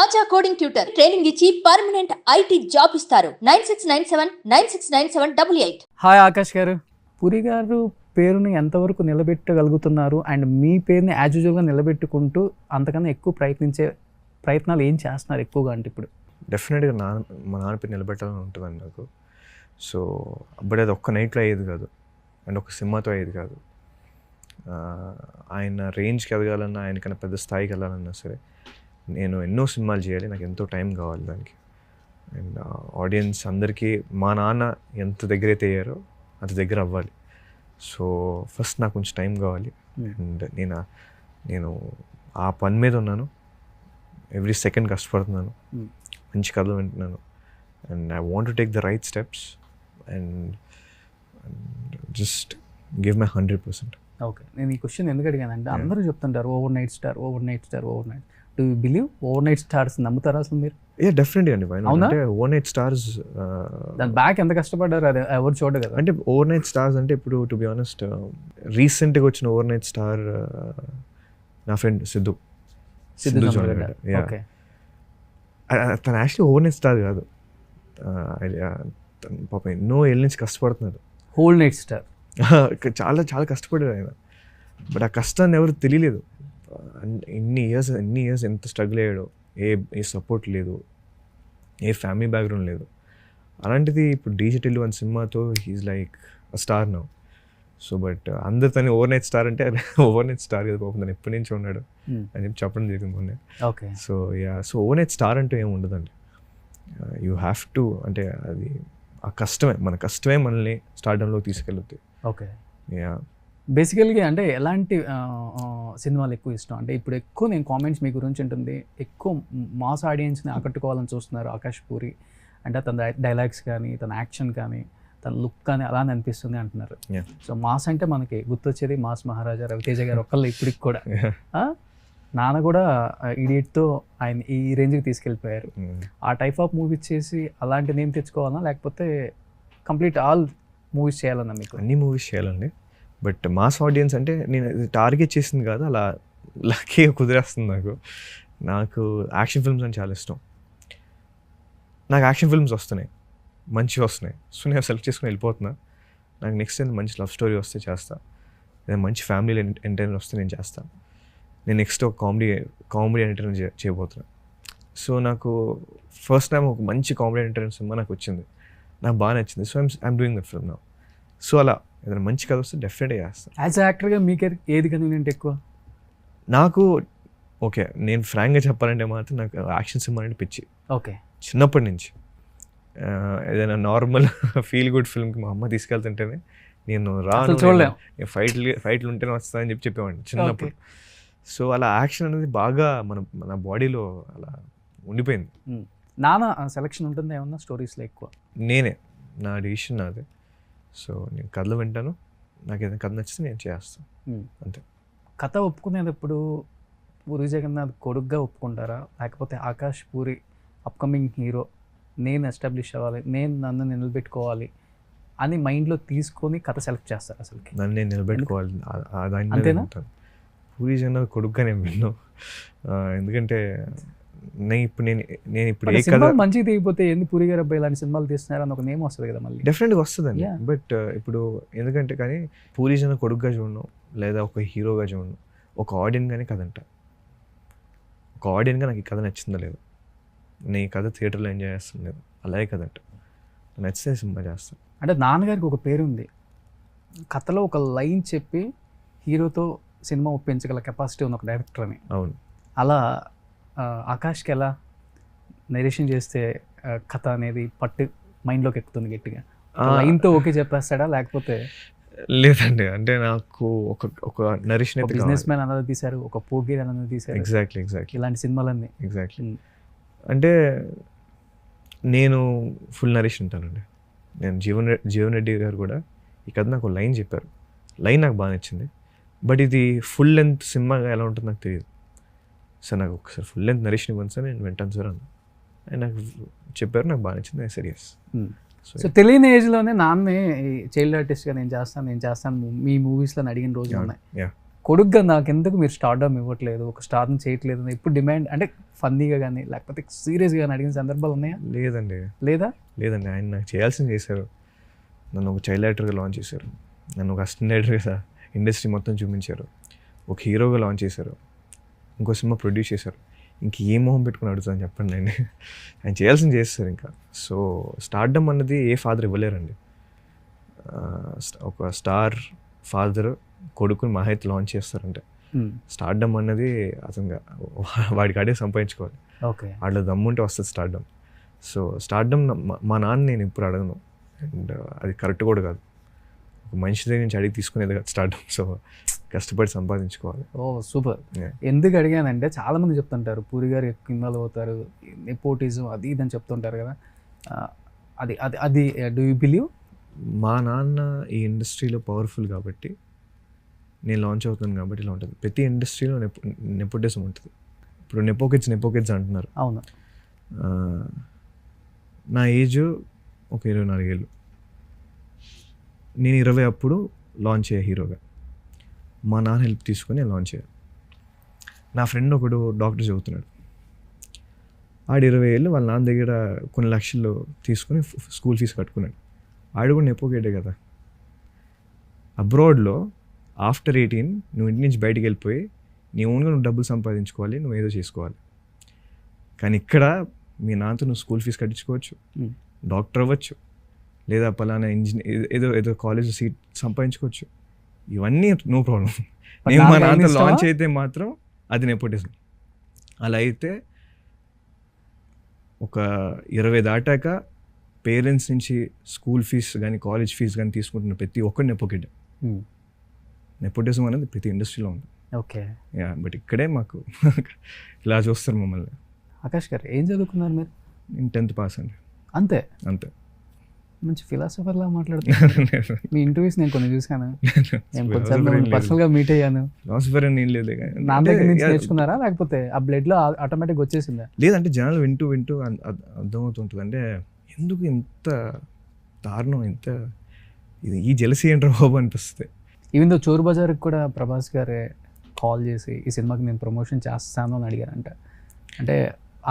ఆచా coding tutor training ఇచ్చి permanent IT job ఇస్తారు. 9697969788. Hi Akash గారు. పురి గారు పేరుని ఎంతవరకు నిలబెట్టగలుగుతున్నారు అండ్ మీ పేరుని యాజ్ యూజువల్గా నిలబెట్టుకుంటూ అంతకన్నా ఎక్కువ ప్రయత్నాలు ఏం చేస్తున్నారు ఎక్కువగా అంటే ఇప్పుడు? డెఫినెట్గా మా నాన్న పేరు నిలబెట్టాలని ఉంటుందండి నాకు. సో బట్ అది ఒక్క నైట్లో అయ్యేది కాదు అండ్ ఒక సినిమాతో అయ్యేది కాదు. ఆయన రేంజ్కి ఎదగాలన్నా, ఆయనకన్నా పెద్ద స్థాయికి వెళ్ళాలన్నా సరే నేను ఎన్నో సినిమాలు చేయాలి, నాకు ఎంతో టైం కావాలి దానికి. అండ్ ఆడియన్స్ అందరికీ మా నాన్న ఎంత దగ్గర అయితే అయ్యారో అంత దగ్గర అవ్వాలి. సో ఫస్ట్ నాకు కొంచెం టైం కావాలి. అండ్ నేను ఆ పని మీద ఉన్నాను. ఎవ్రీ సెకండ్ కష్టపడుతున్నాను, మంచి కథలు వింటున్నాను. And I want to take the right steps and just give my 100%. Okay, నేను ఈ క్వశ్చన్ ఎందుకు అడిగానంటే అందరూ చెప్తుంటారు over night star. Do you believe over night stars? నమ్ముతారా అసలు మీరు? డెఫినెట్గా అండి. అంటే ఓవర్ నైట్ స్టార్స్ దాని బ్యాక్ ఎంత కష్టపడ్డారు అది ఎవరు చూడదు కదా. అంటే ఓవర్ నైట్ స్టార్స్ అంటే ఇప్పుడు టు బి ఆనెస్ట్ రీసెంట్గా వచ్చిన ఓవర్ నైట్ స్టార్ నా ఫ్రెండ్ సిద్ధు జొన్నలగడ్డ. తను యాక్చువల్లీ ఓవర్ నైట్ స్టార్ కాదు, పాప ఎన్నో ఏళ్ళ నుంచి కష్టపడుతున్నారు. హోల్ నైట్ స్టార్ చాలా చాలా కష్టపడారు ఆయన. బట్ ఆ కష్టాన్ని ఎవరు తెలియలేదు. ఎన్ని ఇయర్స్ ఎంత స్ట్రగుల్ అయ్యాడో. ఏ సపోర్ట్ లేదు, ఏ ఫ్యామిలీ బ్యాక్గ్రౌండ్ లేదు. అలాంటిది ఇప్పుడు డిజిటల్ వన్ సినిమాతో he's like a star now. So but అందరు తను ఓవర్ నైట్ స్టార్ అంటే ఓవర్ నైట్ స్టార్ కదా పాపం, తను ఎప్పటి నుంచి ఉన్నాడు అని చెప్పి చెప్పడం జరిగింది మొన్నే. Okay. So over night star అంటూ ఏమి ఉండదండి. యూ హ్యావ్ టు, అంటే అది ఆ కష్టమే మనల్ని స్టార్డంలోకి తీసుకెళ్తుంది. ఓకే. బేసికల్గా అంటే ఎలాంటి సినిమాలు ఎక్కువ ఇష్టం? అంటే ఇప్పుడు ఎక్కువ నేను కామెంట్స్ మీ గురించి ఉంటుంది, ఎక్కువ మాస్ ఆడియన్స్ని ఆకట్టుకోవాలని చూస్తున్నారు ఆకాష్ పూరి. అంటే తన డైలాగ్స్ కానీ, తన యాక్షన్ కానీ, తన లుక్ కానీ అలానే అనిపిస్తుంది అంటున్నారు. సో మాస్ అంటే మనకి గుర్తొచ్చేది మాస్ మహారాజా రవితేజ గారు ఒక్కళ్ళు ఇప్పటికి కూడా. నాన్న కూడా ఇడియట్తో ఆయన ఈ రేంజ్కి తీసుకెళ్ళిపోయారు. ఆ టైప్ ఆఫ్ మూవీస్ చేసి అలాంటి నేమ్ తెచ్చుకోవాలన్నా, లేకపోతే కంప్లీట్ ఆల్ మూవీస్ చేయాలన్నా? మీకు అన్ని మూవీస్ చేయాలండి, బట్ మాస్ ఆడియన్స్ అంటే నేను టార్గెట్ చేసింది కాదు, అలా లక్కీగా కుదిరేస్తుంది నాకు యాక్షన్ ఫిల్మ్స్ అని చాలా ఇష్టం. నాకు యాక్షన్ ఫిల్మ్స్ వస్తున్నాయి, మంచిగా వస్తున్నాయి. సో నేను సెలెక్ట్ చేసుకుని వెళ్ళిపోతున్నా. నాకు నెక్స్ట్ టైం మంచి లవ్ స్టోరీ వస్తే చేస్తా, లేదా మంచి ఫ్యామిలీ ఎంటర్టైనర్ వస్తే నేను చేస్తాను. నేను నెక్స్ట్ ఒక కామెడీ ఎంటర్టైనర్ చేయబోతున్నా. సో నాకు ఫస్ట్ టైం ఒక మంచి కామెడీ ఎంటర్టైనర్ సినిమా నాకు వచ్చింది, నాకు బాగా నచ్చింది. So I'm doing that film now. So అలా ఏదైనా మంచి కథ వస్తే డెఫినెట్గా చేస్తాను. యాజ్ యాక్టర్గా మీకు ఏది కన్వీనియంట్ ఎక్కువ? నాకు ఓకే, నేను ఫ్రాంక్గా చెప్పాలంటే మాత్రం నాకు యాక్షన్ సినిమా అంటే పిచ్చి. ఓకే. చిన్నప్పటి నుంచి ఏదైనా నార్మల్ ఫీల్ గుడ్ ఫిల్మ్కి మా అమ్మ తీసుకెళ్తుంటేనే నేను చూడలేము, ఫైట్లు ఉంటేనే వస్తానని చెప్పేవాడిని చిన్నప్పుడు. సో అలా యాక్షన్ అనేది బాగా మన బాడీలో అలా ఉండిపోయింది. నాన్న సెలక్షన్ ఉంటుంది ఏమన్నా స్టోరీస్లో ఎక్కువ? నా డిసిషన్ నాదే. సో నేను కథలు వింటాను, నాకు ఏదైనా కథ నచ్చితే నేను చేస్తాను, అంతే. కథ ఒప్పుకునేటప్పుడు పూరి జగన్నాథ్ కొడుగ్గా ఒప్పుకుంటారా, లేకపోతే ఆకాష్ పూరి అప్కమింగ్ హీరో, నేను ఎస్టాబ్లిష్ అవ్వాలి, నన్ను నిలబెట్టుకోవాలి అని మైండ్లో తీసుకొని కథ సెలెక్ట్ చేస్తారు? అసలు నన్ను నేను నిలబెట్టుకోవాలి, అంతేనా? పూరి జగన్నాథ్ కొడుగ్గా నేను విన్నాను. ఎందుకంటే నేను ఇప్పుడు ఏ కథ మంచిగా దిగిపోతే ఏంది పూరి గారు అబ్బాయి ఇలాంటి సినిమాలు తీస్తున్నారు అని ఒక నేమ్ వస్తుంది కదా మళ్ళీ. డెఫినెట్గా వస్తుందండి. బట్ ఇప్పుడు ఎందుకంటే కానీ పూరి జగన్నాథ్ కొడుగ్గా చూడను, లేదా ఒక హీరోగా చూడను, ఒక ఆడియన్గానే కథ అంట. ఒక ఆడియన్గా నాకు ఈ కథ నచ్చిందా లేదు, నేను ఈ కథ థియేటర్లో ఎంజాయ్ చేస్తాను లేదు, అలాగే కథ అంట నచ్చితే సినిమా చేస్తాను. అంటే నాన్నగారికి ఒక పేరు ఉంది, కథలో ఒక లైన్ చెప్పి హీరోతో సినిమా ఒప్పించగల కెపాసిటీ ఉన్న ఒక డైరెక్టర్ అని. అవును. అలా ఆకాష్కి ఎలా నరేషన్ చేస్తే కథ అనేది మైండ్లోకి ఎక్కుతుంది గట్టిగా? లైన్తో ఓకే చెప్పేస్తాడా, లేకపోతే? లేదండి, అంటే నాకు ఒక నరేషన్, బిజినెస్ మ్యాన్ అన్నది తీశారు, ఒక పోగీర్ అన్నది తీశారు. ఎగ్జాక్ట్లీ ఇలాంటి సినిమాలన్నీ. ఎగ్జాక్ట్లీ. అంటే నేను ఫుల్ నరేషన్ ఉంటానండి. నేను జీవన్ రెడ్డి గారు కూడా ఈ కథ నాకు లైన్ చెప్పారు, లైన్ నాకు బాగా నచ్చింది. బట్ ఇది ఫుల్ లెంత్ సినిమాగా ఎలా ఉంటుందో నాకు తెలియదు. సార్ నాకు ఒకసారి ఫుల్ లెంత్ నరేషన్ ఇవ్వండి సార్, నేను వింటాను సార్ అన్న. ఆయన నాకు చెప్పారు, నాకు బాగా నచ్చింది. సీరియస్. సో తెలియని ఏజ్లోనే నాన్నే చైల్డ్ ఆర్టిస్ట్గా నేను చేస్తాను మీ మూవీస్లో అడిగిన రోజులు ఉన్నాయి. కొడుగ్గా నాకు ఎందుకు మీరు స్టార్డమ్ ఇవ్వట్లేదు, ఒక స్టార్ని చేయట్లేదు అని ఎప్పుడు డిమాండ్ అంటే ఫన్నీగా కానీ లేకపోతే సీరియస్గా కానీ అడిగిన సందర్భాలు ఉన్నాయా? లేదండి లేదా? లేదండి, ఆయన నాకు చేయాల్సింది చేశారు. నన్ను ఒక చైల్డ్ యాక్టర్గా లాంచ్ చేశారు, నన్ను ఒక అసిస్టెంట్ డైరెక్టర్గా ఇండస్ట్రీ మొత్తం చూపించారు, ఒక హీరోగా లాంచ్ చేశారు, ఇంకో సినిమా ప్రొడ్యూస్ చేశారు. ఇంక ఏ మొహం పెట్టుకుని అడుగుతాను చెప్పండి అండి. ఆయన చేయాల్సింది చేస్తారు ఇంకా. సో స్టార్డమ్ అన్నది ఏ ఫాదర్ ఇవ్వలేరండి. ఒక స్టార్ ఫాదర్ కొడుకుని మహా అయితే లాంచ్ చేస్తారంటే స్టార్డమ్ అన్నది అతను వాడికి ఆడే సంపాదించుకోవాలి. ఓకే, వాడిలో దమ్ముంటే వస్తుంది స్టార్డమ్. సో స్టార్డమ్ మా నాన్న నేను ఇప్పుడు అడగను, అండ్ అది కరెక్ట్ కూడా కాదు. ఒక మనిషి దగ్గర నుంచి అడిగి తీసుకునేది కాదు స్టార్డమ్. సో కష్టపడి సంపాదించుకోవాలి. ఓ సూపర్. Yeah. ఎందుకు అడిగానంటే చాలామంది చెప్తుంటారు పూరి గారు ఎక్కువ ఇన్వాల్వ్ అవుతారు, నెపోటిజం అది ఇది అని చెప్తుంటారు కదా. అది అది అది డూ యూ బిలీవ్? మా నాన్న ఈ ఇండస్ట్రీలో పవర్ఫుల్ కాబట్టి నేను లాంచ్ అవుతాను కాబట్టి ఇలా ఉంటుంది. ప్రతి ఇండస్ట్రీలో నెపోటిజం ఉంటుంది. ఇప్పుడు నెపోకిడ్స్ అంటున్నారు. అవును. నా ఏజ్ ఒక 24 ఏళ్ళు. నేను 20 అప్పుడు లాంచ్ అయ్యే హీరోగా. మా నాన్న హెల్ప్ తీసుకొని లాంచ్ అయ్యాను. నా ఫ్రెండ్ ఒకడు డాక్టర్ చదువుతున్నాడు. ఆడు 20 ఏళ్ళు వాళ్ళ నాన్న దగ్గర కొన్ని లక్షలు తీసుకొని స్కూల్ ఫీజు కట్టుకున్నాడు. ఆడు కూడా నెపోకేడే కదా. అబ్రాడ్లో ఆఫ్టర్ 18 నువ్వు ఇంటి నుంచి బయటికి వెళ్ళిపోయి నీ ఓన్గా నువ్వు డబ్బులు సంపాదించుకోవాలి, నువ్వు ఏదో చేసుకోవాలి. కానీ ఇక్కడ మీ నాన్నతో నువ్వు స్కూల్ ఫీజు కట్టించుకోవచ్చు, డాక్టర్ అవ్వచ్చు, లేదా పలానా ఇంజనీర్ ఏదో కాలేజ్ సీట్ సంపాదించుకోవచ్చు. ఇవన్నీ నో ప్రాబ్లం. నేను మా నాన్నతో లాంచ్ అయితే మాత్రం అది నెపోటిజం. అలా అయితే ఒక 20 దాటాక పేరెంట్స్ నుంచి స్కూల్ ఫీజ్ కానీ కాలేజ్ ఫీజు కానీ తీసుకుంటున్న ప్రతి ఒక్కటి నెపోకిడ్. నెపోటిజం అనేది ప్రతి ఇండస్ట్రీలో ఉంది. ఓకే, యా, బట్ ఇక్కడే మాకు ఇలా చూస్తారు మమ్మల్ని. ఆకాష్ గారు ఏం చదువుకున్నారు మీరు? నేను 10th పాస్ అండి. అంతే? మంచి ఫిలాసఫర్లా మాట్లాడుతున్నారు. మీ ఇంటర్వ్యూస్ నేను కొన్ని చూసాను, నేను కొంచెం పర్సనల్గా మీట్ అయ్యాను. ఫిలాసఫర్ అని ఏం లేదు, నా దగ్గర నుంచి నేర్చుకున్నారా లేకపోతే ఆ బ్లడ్లో ఆటోమేటిక్గా వచ్చేసిందా? లేదంటే జనాలు వింటూ అర్థమవుతుంటుంది. అంటే ఎందుకు ఇంత దారుణం, ఇంత ఇది ఈ జెలసీ ఏంట్రా బాబు అనిపిస్తుంది. ఈవెన్ దో చోరు బజార్కి కూడా ప్రభాస్ గారే కాల్ చేసి ఈ సినిమాకి నేను ప్రమోషన్ చేస్తాను అని అడిగారంట. అంటే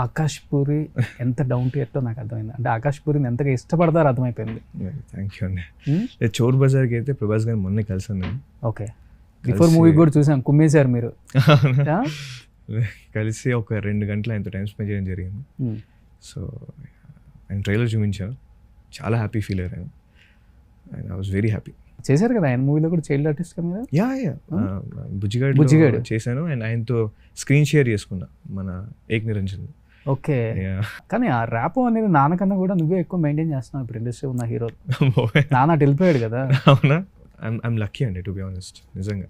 ఆకాష్ పూరి ఎంత డౌన్ టు ఎర్త్ నాకు అర్థమైంది. అంటే ఆకాష్ పూరిని ఎంతగా ఇష్టపడతారో అర్థమైపోయింది. థ్యాంక్ యూ అండి. చోర్ బజార్కి అయితే ప్రభాస్ గారిని మొన్నే కలిసాను నేను. ఓకే, బిఫోర్ మూవీ కూడా చూసాం, కుమ్మేశారు మీరు. కలిసి ఒక 2 గంటలు ఆయనతో టైం స్పెండ్ చేయడం జరిగింది. సో ఆయన ట్రైలర్ చూపించాను, చాలా హ్యాపీ ఫీల్ అయ్యాను. And I was very happy. చేశారు కదా ఆయన మూవీలో కూడా చైల్డ్ ఆర్టిస్ట్ కదా. యా బుజ్జిగాడు చేశాను. అండ్ ఆయనతో స్క్రీన్ షేర్ చేసుకున్నా మన ఏక్ నిరంజన్. ఓకే, కానీ ఆ ర్యాప్ అనేది నాన్నకన్నా కూడా నువ్వే ఎక్కువ మెయింటైన్ చేస్తున్నావు ఇప్పుడు ఇండస్ట్రీ ఉన్న హీరో. నాన్న అటు వెళ్ళిపోయాడు కదా. అవునా? ఐఎమ్ లక్కీ అండి టు బి ఆనెస్ట్. నిజంగా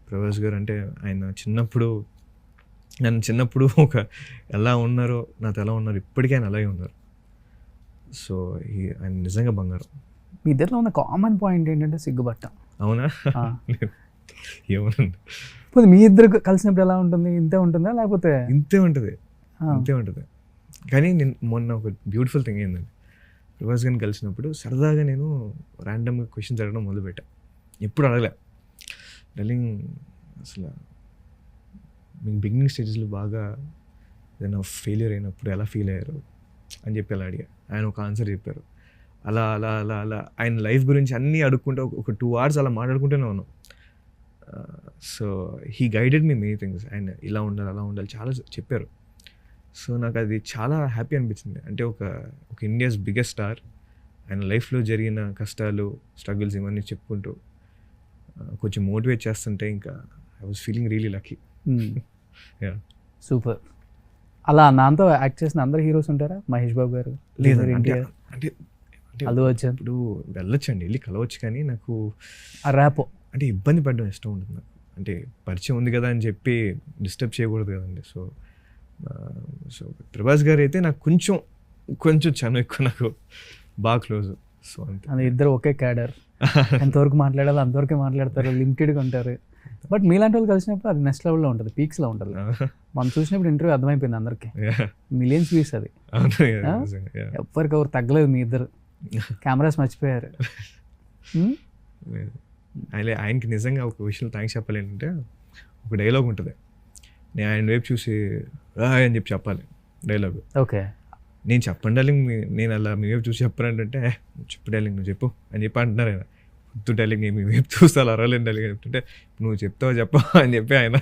ప్రభాస్ గారు అంటే ఆయన చిన్నప్పుడు ఒక ఎలా ఉన్నారో నాతో ఎలా ఉన్నారు, ఇప్పటికీ ఆయన అలాగే ఉన్నారు. సో ఆయన నిజంగా బంగారం. మీ ఇద్దరిలో ఉన్న కామన్ పాయింట్ ఏంటంటే సిగ్గుబట్ట. అవునా? ఏమనండి, ఇప్పుడు మీ ఇద్దరు కలిసినప్పుడు ఎలా ఉంటుంది? ఇంతే ఉంటుందా లేకపోతే? ఇంతే ఉంటుంది. కానీ నేను మొన్న ఒక బ్యూటిఫుల్ థింగ్ ఏంటంటే ప్రభాస్ గారిని కలిసినప్పుడు సరదాగా నేను ర్యాండమ్గా క్వశ్చన్స్ అడగడం మొదలుపెట్టా. ఎప్పుడు అడగలే. డల్లింగ్ అసలు మీకు బిగినింగ్ స్టేజెస్లో బాగా ఏదైనా ఫెయిలియర్ అయినప్పుడు ఎలా ఫీల్ అయ్యారు అని చెప్పి అలా అడిగా. ఆయన ఒక ఆన్సర్ చెప్పారు. అలా అలా అలా అలా ఆయన లైఫ్ గురించి అన్నీ అడుక్కుంటూ ఒక 2 hours అలా మాట్లాడుకుంటూనే ఉన్నాం. So he guided me many things. ఆయన ఇలా ఉండాలి అలా ఉండాలి చాలా చెప్పారు. సో నాకు అది చాలా హ్యాపీ అనిపించింది. అంటే ఒక ఇండియాస్ బిగ్గెస్ట్ స్టార్ ఆయన లైఫ్లో జరిగిన కష్టాలు స్ట్రగుల్స్ ఇవన్నీ చెప్పుకుంటూ కొంచెం మోటివేట్ చేస్తుంటే ఇంకా I was feeling really lucky. Super. అలా నాతో యాక్ట్ చేసిన అందరు హీరోస్ ఉంటారా? మహేష్ బాబు గారు, అంటే అల్లు అర్జున్ ఇప్పుడు వెళ్ళొచ్చండి, వెళ్ళి కలవచ్చు. కానీ నాకు ఆ ర్యాప్ అంటే ఇబ్బంది పడడం ఇష్టం ఉంటుంది నాకు. అంటే పరిచయం ఉంది కదా అని చెప్పి డిస్టర్బ్ చేయకూడదు కదండి. సో ప్రభాస్ గారు అయితే నాకు కొంచెం చాలా ఎక్కువ, నాకు బాగా క్లోజ్. సో అంతే. ఇద్దరు ఒకే క్యాడర్, ఎంతవరకు మాట్లాడాలో అంతవరకే మాట్లాడతారు, లిమిటెడ్గా ఉంటారు. బట్ మీలాంటి వాళ్ళు కలిసినప్పుడు అది నెక్స్ట్ లెవెల్లో ఉంటుంది, పీక్స్లో ఉంటుంది. మనం చూసినప్పుడు ఇంటర్వ్యూ అర్థమైపోయింది అందరికీ, మిలియన్స్ వ్యూస్ అది. ఎవరికెవరు తగ్గలేదు, మీ ఇద్దరు కెమెరాస్ మర్చిపోయారు. ఆయనకి నిజంగా ఒక విషయం థ్యాంక్స్ చెప్పాలి ఏంటంటే, ఒక డైలాగ్ ఉంటుంది, నేను ఆయన వైపు చూసి రాయ్ అని చెప్పి చెప్పాలి డైలాగ్. ఓకే. నేను చెప్పండి డార్లింగ్, నేను అలా మీ వైపు చూసి చెప్పానంటే చెప్పు డార్లింగ్ నువ్వు చెప్పు అని చెప్పి అంటున్నారు ఆయన. వద్దు డార్లింగ్ నేను మీ వైపు చూస్తే అలా అరవలేను డార్లింగ్ అని చెప్తుంటే, నువ్వు చెప్తావా చెప్పా అని చెప్పి ఆయన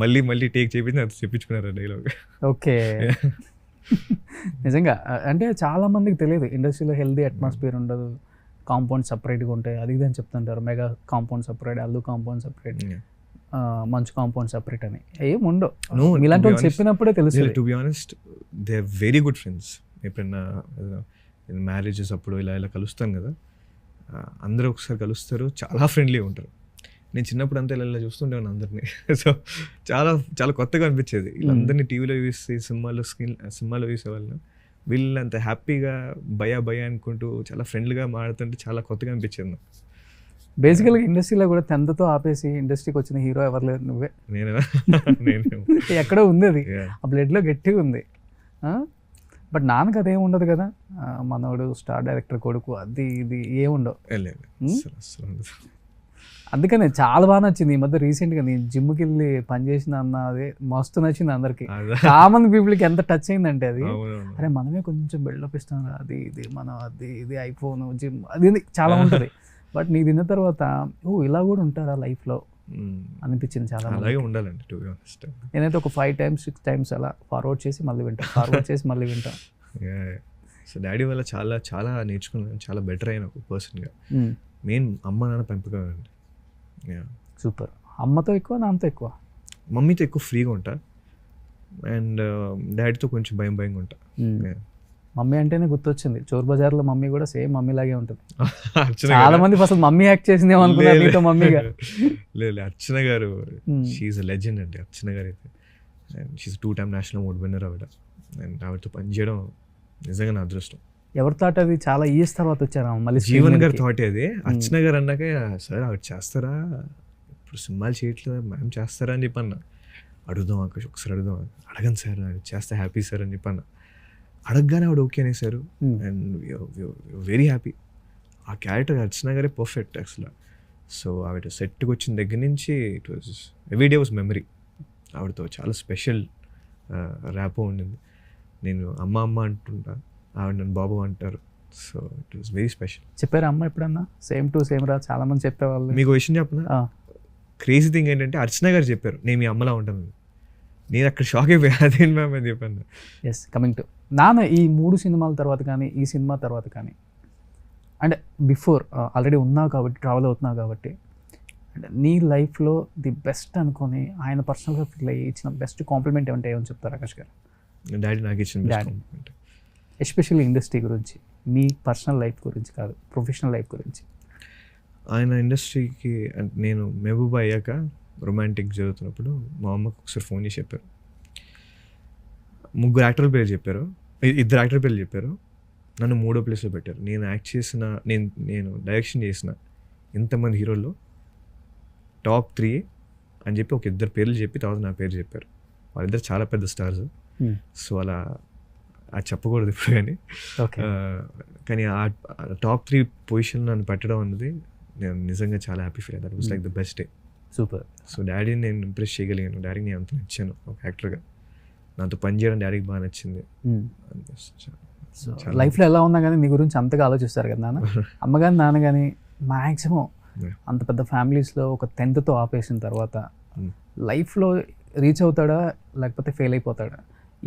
మళ్ళీ టేక్ చేపించి అది చెప్పించుకున్నారు డైలాగ్. ఓకే. నిజంగా అంటే చాలా మందికి తెలియదు ఇండస్ట్రీలో హెల్దీ అట్మాస్ఫియర్ ఉండదు, కాంపౌండ్ సపరేట్గా ఉంటాయి, అది ఇది అని చెప్తుంటారు. Mega compound separate, Allu compound separate, Manchu compound separate అని ఏం ఉండవు. ఇలాంటి వాళ్ళు చెప్పినప్పుడే తెలుస్తుంది. To be honest they are very good friends. ఎప్పుడైనా మ్యారేజెస్ అప్పుడు ఇలా కలుస్తాం కదా, అందరూ ఒకసారి కలుస్తారు, చాలా ఫ్రెండ్లీగా ఉంటారు. నేను చిన్నప్పుడు అంతా ఇలా చూస్తుండేవాను అందరినీ. సో చాలా కొత్తగా అనిపించేది వీళ్ళందరినీ టీవీలో చూసి సినిమాలో చూసేవాళ్ళని. వీళ్ళు అంత హ్యాపీగా భయ అనుకుంటూ చాలా ఫ్రెండ్లీగా మాడుతుంటే చాలా కొత్తగా అనిపించేది నాకు. బేసికల్గా ఇండస్ట్రీలో కూడా 10th ఆపేసి ఇండస్ట్రీకి వచ్చిన హీరో ఎవరు లేరు, నువ్వే. నేను ఎక్కడో ఉంది అది, ఆ బ్లడ్లో గట్టిగా ఉంది. బట్ నాన్నకి అదేం ఉండదు కదా, మనోడు స్టార్ డైరెక్టర్ కొడుకు అది ఇది ఏముండవు. అందుకనే చాలా బాగా నచ్చింది ఈ మధ్య రీసెంట్గా నేను జిమ్కి వెళ్ళి పనిచేసిన అన్న అదే మస్తు నచ్చింది అందరికి. కామన్ పీపుల్కి ఎంత టచ్ అయిందంటే అది, అరే మనమే కొంచెం బిల్డప్ ఇస్తాం అది ఇది మనం అది ఇది ఐఫోన్ జిమ్ అది చాలా ఉంటుంది. బట్ నీ తిన్న తర్వాత ఇలా కూడా ఉంటారా లైఫ్లో అనిపించింది చాలా. అలాగే ఉండాలండి టు బి ఆనెస్ట్. నేనైతే ఒక 5 times 6 times అలా ఫార్వర్డ్ చేసి మళ్ళీ వింటా. సో డాడీ వల్ల చాలా నేర్చుకున్నాను, చాలా బెటర్ అయిన ఒక పర్సన్గా. మెయిన్ అమ్మ నాన్న పెంపకం అండి. సూపర్. అమ్మతో ఎక్కువ, నాన్నతో ఎక్కువ? మమ్మీతో ఎక్కువ ఫ్రీగా ఉంటా, అండ్ డాడీతో కొంచెం భయంగా ఉంటా. మమ్మీ అంటేనే గుర్తొచ్చింది, చోర్ బజార్లో మమ్మీ కూడా సేమ్ మమ్మీ లాగే ఉంటుంది. చాలా మంది అసలు మమ్మీ యాక్ట్ చేసిందేమో అనుకున్నారు మీతో మమ్మీగా. లేదు, అర్చన గారు షీఈ్ అ లెజెండ్ అండి. అర్చన గారు అయితే she's 2-time national award winner ఆవిడ. అండ్ ఆవిడతో పనిచేయడం నిజంగా నా అదృష్టం. ఎవరి థాట్ అది? చాలా ఇయర్స్ తర్వాత వచ్చారా మళ్ళీ? జీవన్ గారి థాట్ అది. అర్చన గారు అన్నాక సార్ ఆవిడ చేస్తారా, ఇప్పుడు సినిమాలు చేయట్లేదు మ్యామ్ చేస్తారా అని చెప్పి అన్న. అడుగుదాం ఆకాష్ ఒకసారి అడగండి సార్ చేస్తే హ్యాపీ సార్ అని చెప్పి అన్న. అడగగానే ఆవిడ ఓకే అనేసారు, అండ్ వెరీ హ్యాపీ. ఆ క్యారెక్టర్ అర్చన గారే పర్ఫెక్ట్ అసలు. సో ఆవిడ సెట్కి వచ్చిన దగ్గర నుంచి it was everyday was memory. ఆవిడతో చాలా స్పెషల్ ర్యాపో ఉండింది. నేను అమ్మ అంటుంటా, ఆవిడ నన్ను బాబు అంటారు. So it was very special. చెప్పారా అమ్మ ఎప్పుడన్నా సేమ్ టు సేమ్ రా? చాలా మంది చెప్పేవాళ్ళు. మీకు విషయం చెప్పనా, క్రేజీ థింగ్ ఏంటంటే అర్చన గారు చెప్పారు నేను మీ అమ్మలా ఉంటాను. నేను అక్కడ షాక్ అయిపోయా, అదేంటి మ్యామ్ అని చెప్పాను. ఎస్, కమింగ్ టు నాన్న, ఈ 3 సినిమాల తర్వాత కానీ ఈ సినిమా తర్వాత కానీ అంటే బిఫోర్ ఆల్రెడీ ఉన్నావు కాబట్టి, ట్రావెల్ అవుతున్నావు కాబట్టి, అంటే నీ లైఫ్లో ది బెస్ట్ అనుకొని ఆయన పర్సనల్గా ఫీల్ అయ్యి ఇచ్చిన బెస్ట్ కాంప్లిమెంట్ ఏమంటే ఏమని చెప్తారు ఆకాష్ గారు? డాడీ నాకు ఇచ్చిన కాంప్లిమెంట్, ఎస్పెషల్లీ ఇండస్ట్రీ గురించి, మీ పర్సనల్ లైఫ్ గురించి కాదు, ప్రొఫెషనల్ లైఫ్ గురించి. ఆయన ఇండస్ట్రీకి అంటే నేను మెహబూబా అయ్యాక రొమాంటిక్ జరుగుతున్నప్పుడు మా అమ్మకు ఒకసారి ఫోన్ చేసి చెప్పారు. 3 యాక్టర్ల పేరు చెప్పారు, 2 యాక్టర్ పేర్లు చెప్పారు, నన్ను 3వ ప్లేస్లో పెట్టారు. నేను యాక్ట్ చేసిన నేను డైరెక్షన్ చేసిన ఇంతమంది హీరోల్లో టాప్ 3 అని చెప్పి ఒక 2 పేర్లు చెప్పి తర్వాత నా పేరు చెప్పారు. వాళ్ళిద్దరు చాలా పెద్ద స్టార్స్. సో అలా అది చెప్పకూడదు ఇప్పుడు కానీ ఆ టాప్ 3 పొజిషన్ నన్ను పెట్టడం అన్నది నేను నిజంగా చాలా happy feel. That was like the best day. Super. So డాడీని నేను ఇంప్రెస్ చేయగలిగాను, డాడీకి నేను అంత నచ్చాను ఒక యాక్టర్గా. నాతో పనిచేయడం డాడీకి బాగా నచ్చింది. సో లైఫ్లో ఎలా ఉన్నా కానీ నీ గురించి అంతగా ఆలోచిస్తారు కదా నాన్న. అమ్మ కానీ నాన్న కానీ మ్యాక్సిమం అంత పెద్ద ఫ్యామిలీస్లో ఒక 10th ఆపేసిన తర్వాత లైఫ్లో రీచ్ అవుతాడా లేకపోతే ఫెయిల్ అయిపోతాడా,